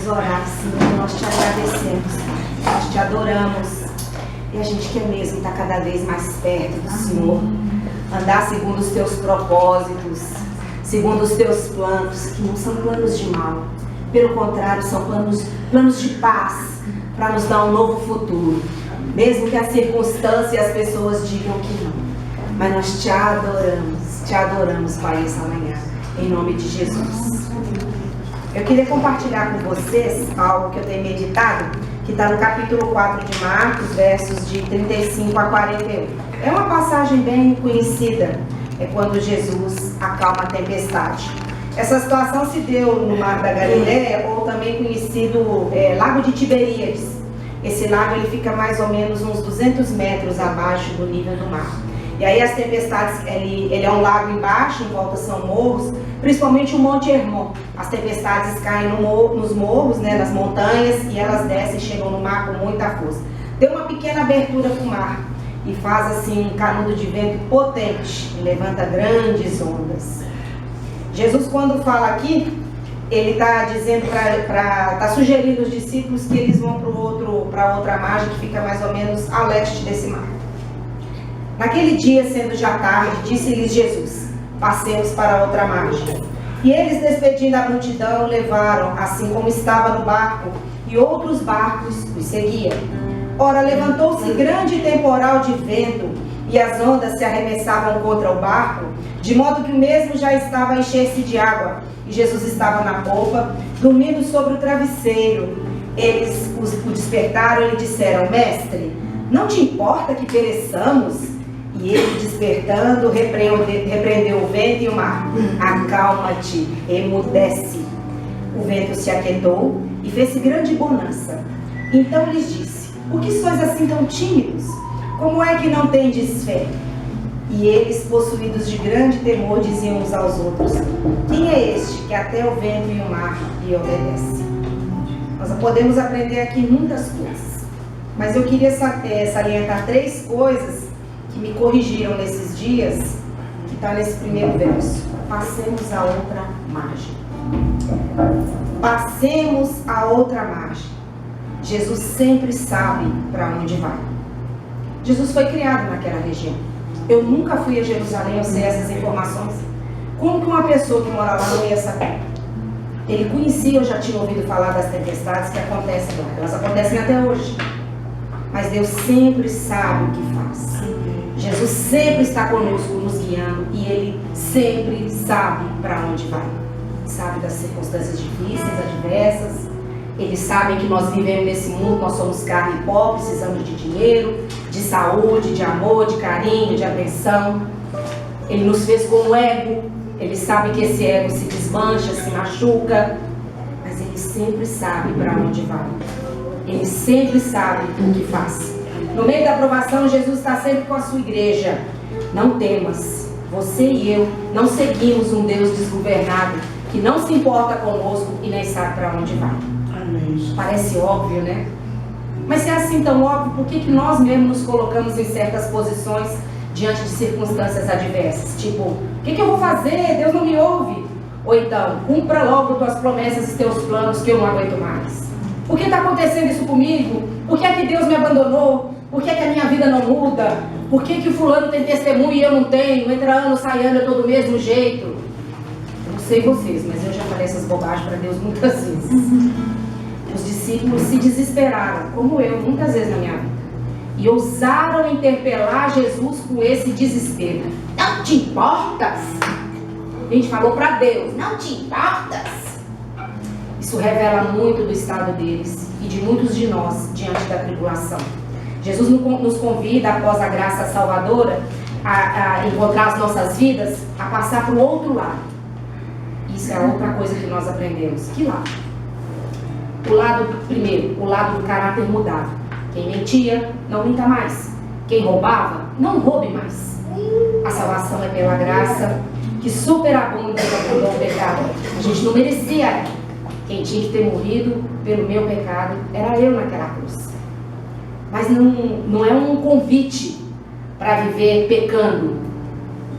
orar, Senhor. Nós te agradecemos, nós te adoramos. E a gente quer mesmo estar cada vez mais perto do Senhor. Andar segundo os teus propósitos, segundo os teus planos, que não são planos de mal. Pelo contrário, são planos de paz, para nos dar um novo futuro. Mesmo que as circunstâncias e as pessoas digam que não. Mas nós te adoramos, Pai, essa manhã. Em nome de Jesus. Eu queria compartilhar com vocês algo que eu tenho meditado, que está no capítulo 4 de Marcos, versos de 35 a 41. É uma passagem bem conhecida, é quando Jesus acalma a tempestade. Essa situação se deu no Mar da Galileia, ou também conhecido Lago de Tiberíades. Esse lago ele fica mais ou menos uns 200 metros abaixo do nível do mar. E aí as tempestades, ele é um lago embaixo, em volta são morros, principalmente o Monte Hermon. As tempestades caem nos morros, né, nas montanhas, e elas descem e chegam no mar com muita força. Tem uma pequena abertura para o mar e faz assim um canudo de vento potente e levanta grandes ondas. Jesus, quando fala aqui, ele está dizendo está sugerindo aos discípulos que eles vão para outra margem que fica mais ou menos a leste desse mar. Naquele dia, sendo já tarde, disse-lhes Jesus: passemos para outra margem. E eles, despedindo a multidão, levaram, assim como estava no barco, e outros barcos os seguiam. Ora, levantou-se grande temporal de vento, e as ondas se arremessavam contra o barco, de modo que o mesmo já estava a encher-se de água. E Jesus estava na popa, dormindo sobre o travesseiro. Eles o despertaram e lhe disseram: Mestre, não te importa que pereçamos? E ele, despertando, repreendeu o vento e o mar. Acalma-te, emudece. O vento se aquietou e fez-se grande bonança. Então lhes disse: por que sois assim tão tímidos? Como é que não tendes fé? E eles, possuídos de grande temor, diziam uns aos outros: quem é este que até o vento e o mar lhe obedece? Nós podemos aprender aqui muitas coisas, mas eu queria salientar 3 coisas que me corrigiram nesses dias, que está nesse primeiro verso. Passemos a outra margem. Passemos a outra margem. Jesus sempre sabe para onde vai. Jesus foi criado naquela região. Eu nunca fui a Jerusalém, eu sei essas informações. Como que uma pessoa que mora lá não ia saber? Ele conhecia, eu já tinha ouvido falar das tempestades que acontecem lá. Elas acontecem até hoje. Mas Deus sempre sabe o que faz. Jesus sempre está conosco, nos guiando, e Ele sempre sabe para onde vai. Sabe das circunstâncias difíceis, adversas. Eles sabem que nós vivemos nesse mundo, nós somos carne e pó, precisamos de dinheiro, de saúde, de amor, de carinho, de atenção. Ele nos fez como ego. Ele sabe que esse ego se desmancha, se machuca, mas Ele sempre sabe para onde vai. Ele sempre sabe o que faz. No meio da provação, Jesus está sempre com a sua igreja. Não temas, você e eu não seguimos um Deus desgovernado, que não se importa conosco e nem sabe para onde vai. Amém. Parece óbvio, né? Mas se é assim tão óbvio, por que nós mesmos nos colocamos em certas posições diante de circunstâncias adversas? Tipo, o que eu vou fazer? Deus não me ouve. Ou então, cumpra logo tuas promessas e teus planos, que eu não aguento mais. Por que está acontecendo isso comigo? Por que é que Deus me abandonou? Por que é que a minha vida não muda? Por que que o fulano tem testemunho e eu não tenho? Entra ano, sai ano, eu estou do mesmo jeito. Eu não sei vocês, mas eu já falei essas bobagens para Deus muitas vezes. Os discípulos se desesperaram, como eu, muitas vezes na minha vida. E ousaram interpelar Jesus com esse desespero. Não te importas? A gente falou para Deus, não te importas? Isso revela muito do estado deles e de muitos de nós diante da tribulação. Jesus nos convida, após a graça salvadora, a encontrar as nossas vidas, a passar para o outro lado. Isso é outra coisa que nós aprendemos. Que lado? O lado, primeiro, o lado do caráter mudado. Quem mentia, não minta mais. Quem roubava, não roube mais. A salvação é pela graça, que superabunda o pecado. A gente não merecia. Quem tinha que ter morrido pelo meu pecado era eu naquela cruz. Mas não é um convite para viver pecando.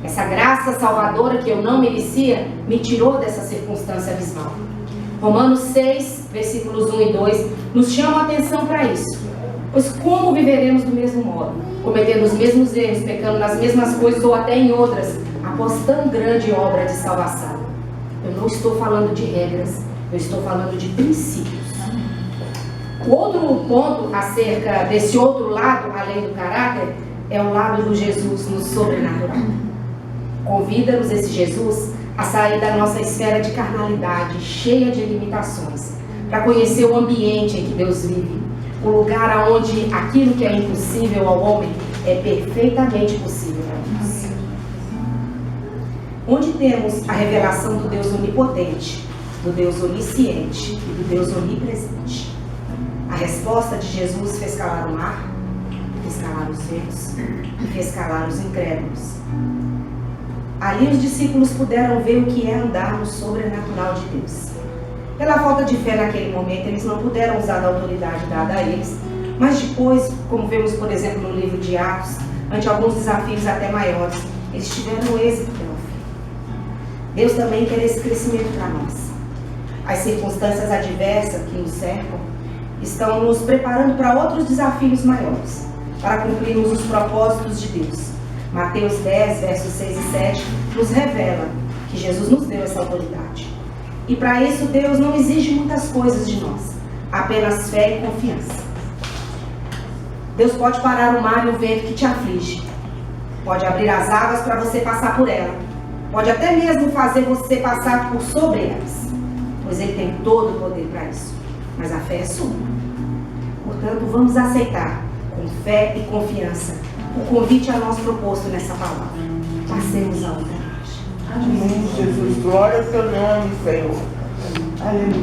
Essa graça salvadora que eu não merecia me tirou dessa circunstância abismal. Romanos 6, versículos 1 e 2, nos chama a atenção para isso. Pois como viveremos do mesmo modo, cometendo os mesmos erros, pecando nas mesmas coisas ou até em outras, após tão grande obra de salvação? Eu não estou falando de regras, eu estou falando de princípios. O outro ponto acerca desse outro lado, além do caráter, é o lado do Jesus no sobrenatural. Convida-nos esse Jesus a sair da nossa esfera de carnalidade, cheia de limitações, para conhecer o ambiente em que Deus vive, o lugar onde aquilo que é impossível ao homem é perfeitamente possível a nós. Onde temos a revelação do Deus onipotente, do Deus onisciente e do Deus onipresente. A resposta de Jesus fez calar o mar, fez calar os ventos e fez calar os incrédulos. Ali os discípulos puderam ver o que é andar no sobrenatural de Deus. Pela falta de fé naquele momento, eles não puderam usar da autoridade dada a eles, mas depois, como vemos, por exemplo, no livro de Atos, ante alguns desafios até maiores, eles tiveram êxito pela fé. Deus também quer esse crescimento para nós. As circunstâncias adversas que nos cercam estão nos preparando para outros desafios maiores, para cumprirmos os propósitos de Deus. Mateus 10, versos 6 e 7, nos revela que Jesus nos deu essa autoridade. E para isso Deus não exige muitas coisas de nós, apenas fé e confiança. Deus pode parar o mar e o vento que te aflige. Pode abrir as águas para você passar por ela. Pode até mesmo fazer você passar por sobre elas, pois Ele tem todo o poder para isso. Mas a fé é sua. Portanto, vamos aceitar com fé e confiança o convite a nós proposto nessa palavra. Passemos a outra. Amém, Jesus. Glória ao teu nome, Senhor. Aleluia.